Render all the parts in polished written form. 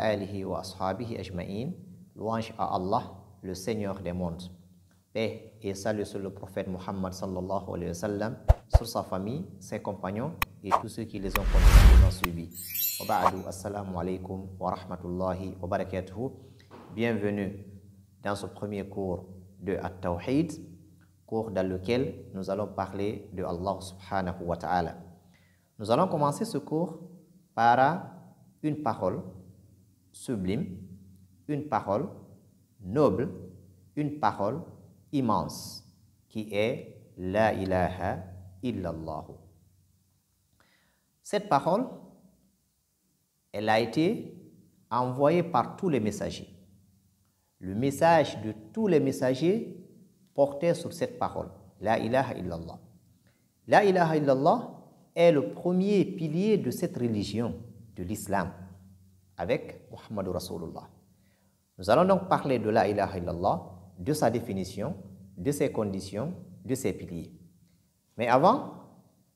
alihi wa ashabihi ajma'in. Louange à Allah, le Seigneur des mondes. Paix et salut sur le prophète Muhammad sallallahu alayhi wa sallam, sur sa famille, ses compagnons et tous ceux qui les ont continuellement suivis. Wa ba'du, assalamu alaikum wa rahmatullahi wa barakatuhu. Bienvenue dans ce premier cours de At-Tawhid, cours dans lequel nous allons parler de Allah subhanahu wa ta'ala. Nous allons commencer ce cours par une parole sublime, une parole noble, une parole immense, qui est La ilaha illallah. Cette parole, elle a été envoyée par tous les messagers. Le message de tous les messagers portait sur cette parole, La ilaha illallah. La ilaha illallah est le premier pilier de cette religion, de l'islam, avec Muhammad Rasulullah. Nous allons donc parler de la ilaha illallah, de sa définition, de ses conditions, de ses piliers. Mais avant,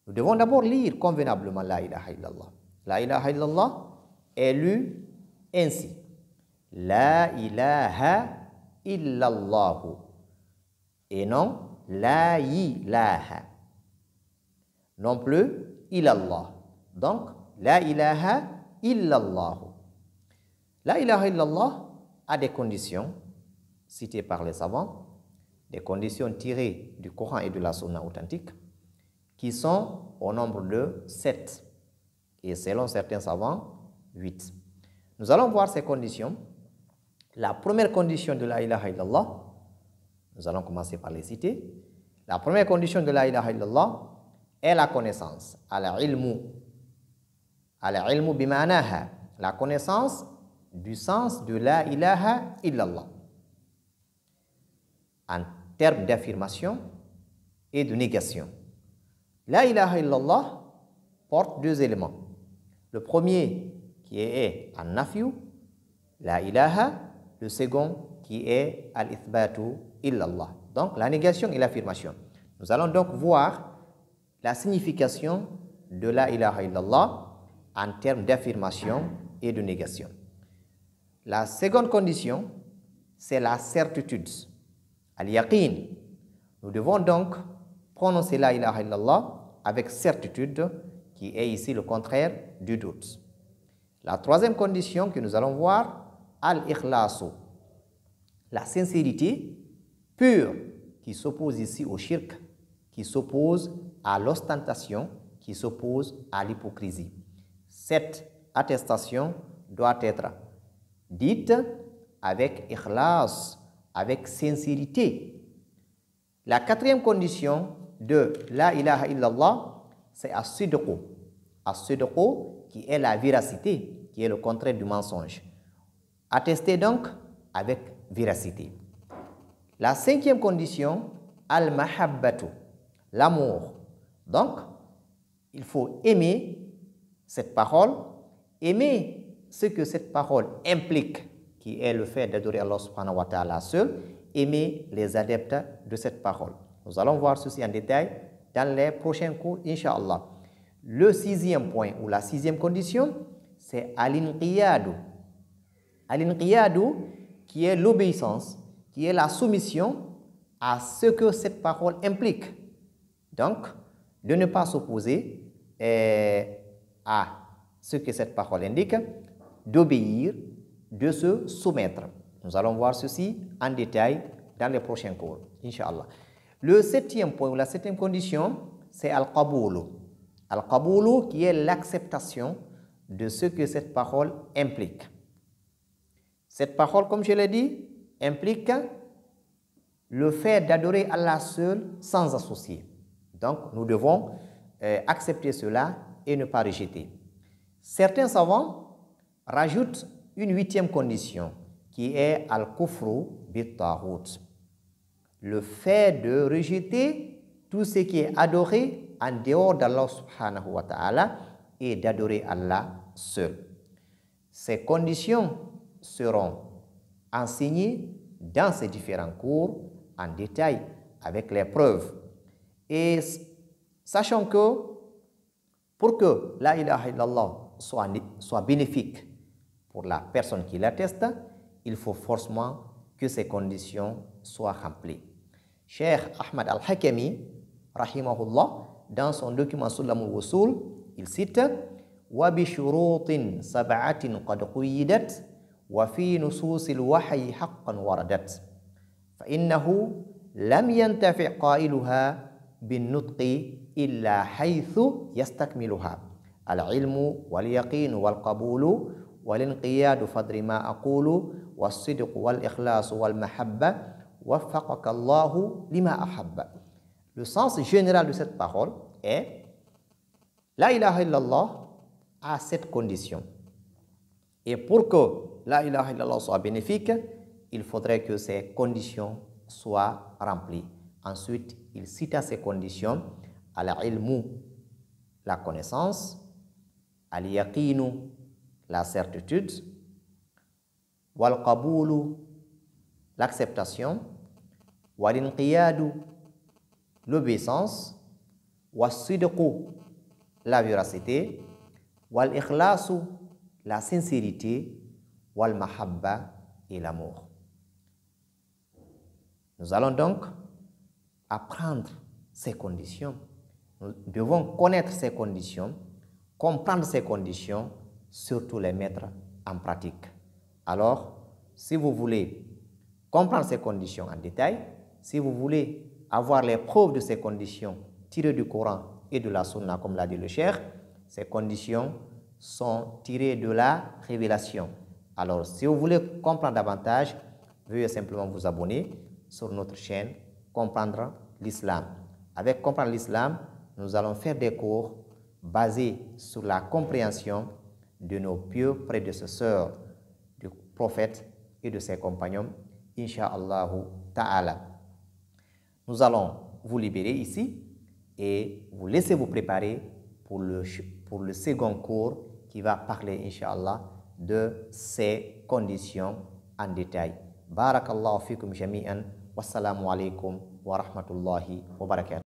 nous devons d'abord lire convenablement la ilaha illallah. La ilaha illallah est lue ainsi. La ilaha illallah. Et non la ilaha. Non plus illallah. Donc, la ilaha illallah. La ilaha illallah a des conditions citées par les savants, des conditions tirées du Coran et de la Sunna authentique, qui sont au nombre de 7, et selon certains savants, 8. Nous allons voir ces conditions. La première condition de la ilaha illallah, nous allons commencer par les citer. La première condition de la ilaha illallah est la connaissance, al-ilmu. Al-ilmu bima'naha, la connaissance du sens de la ilaha illallah en termes d'affirmation et de négation. La ilaha illallah porte deux éléments. Le premier qui est an-nafyu, la ilaha, le second qui est al-ithbatu illallah. Donc la négation et l'affirmation. Nous allons donc voir la signification de la ilaha illallah en termes d'affirmation et de négation. La seconde condition, c'est la certitude, al-yaqin. Nous devons donc prononcer la ilaha illallah avec certitude, qui est ici le contraire du doute. La troisième condition que nous allons voir, al-ikhlasu, la sincérité pure qui s'oppose ici au shirk, qui s'oppose à l'ostentation, qui s'oppose à l'hypocrisie. Cette attestation doit être dite avec ikhlas, avec sincérité. La quatrième condition de la ilaha illallah, c'est as-sidqu. As-sidqu qui est la véracité, qui est le contraire du mensonge. Attester donc avec véracité. La cinquième condition, al-mahabbatu, l'amour. Donc, il faut aimer cette parole, aimer ce que cette parole implique, qui est le fait d'adorer Allah subhanahu wa ta'ala seul, aimer les adeptes de cette parole. Nous allons voir ceci en détail dans les prochains cours, Inch'Allah. Le sixième point ou la sixième condition, c'est al-inqiyadu. Al-inqiyadu qui est l'obéissance, qui est la soumission à ce que cette parole implique. Donc, de ne pas s'opposer à ce que cette parole indique, d'obéir, de se soumettre. Nous allons voir ceci en détail dans les prochains cours, Inch'Allah. Le septième point ou la septième condition, c'est al-qaboulu. Al-qaboulu qui est l'acceptation de ce que cette parole implique. Cette parole, comme je l'ai dit, implique le fait d'adorer Allah seul sans associer. Donc, nous devons accepter cela et ne pas rejeter. Certains savants rajoutent une huitième condition qui est al-kufru bit-taghut. Le fait de rejeter tout ce qui est adoré en dehors d'Allah subhanahu wa ta'ala et d'adorer Allah seul. Ces conditions seront enseignées dans ces différents cours en détail avec les preuves. Et sachant que pour que la ilaha illallah soit bénéfique pour la personne qui l'atteste, il faut forcément que ces conditions soient remplies. Cheikh Ahmad al-Hakami, rahimahullah, dans son document Sulam al-Wusul, il cite وَبِشُرُوطٍ سَبْعَةٍ قَدْ قُيِّدَتْ وَفِي نُصُوصِ الْوَحْيِ حَقًّا وَرَدَتْ فَإِنَّهُ لَمْ يَنْتَفِعْ قَائِلُهَا بِالنُّطْقِ إِلَّا حَيْثُ يَسْتَكْمِلُهَا الْعِلْمُ وَالْيَقِينُ وَالْقَبُولُ وَالْانْقِيَادُ فَادْرِ مَا أَقُولُ وَالصِّدْقُ وَالْإِخْلَاصُ وَالْمَحَبَّةُ وَفَّقَكَ اللَّهُ لِمَا أَحَبَّ. Le sens général de cette parole est La ilaha illallah a cette condition. Et pour que la ilaha illallah soit bénéfique, il faudrait que ces conditions soient remplies. Ensuite, il cita ces conditions al-ilmu, la connaissance, al-yaqinu, la certitude, wal-qabulu, l'acceptation, wal-inqiyadu, l'obéissance, was-sidqu, la véracité, wal-ikhlasu, la sincérité, wal-mahabba et l'amour. Nous allons donc apprendre ces conditions. Nous devons connaître ces conditions, comprendre ces conditions, surtout les mettre en pratique. Alors, si vous voulez comprendre ces conditions en détail, si vous voulez avoir les preuves de ces conditions tirées du Coran et de la Sunna, comme l'a dit le Cheikh, ces conditions sont tirées de la révélation. Alors, si vous voulez comprendre davantage, veuillez simplement vous abonner sur notre chaîne Comprendre l'Islam. Avec Comprendre l'Islam, nous allons faire des cours basés sur la compréhension de nos pieux prédécesseurs, du prophète et de ses compagnons, Inch'Allahu Ta'ala. Nous allons vous libérer ici et vous laisser vous préparer pour le second cours qui va parler, Inch'Allah, de ces conditions en détail. Barakallahu fikum jami'an. Wassalamu alaikum wa rahmatullahi wa barakatuh.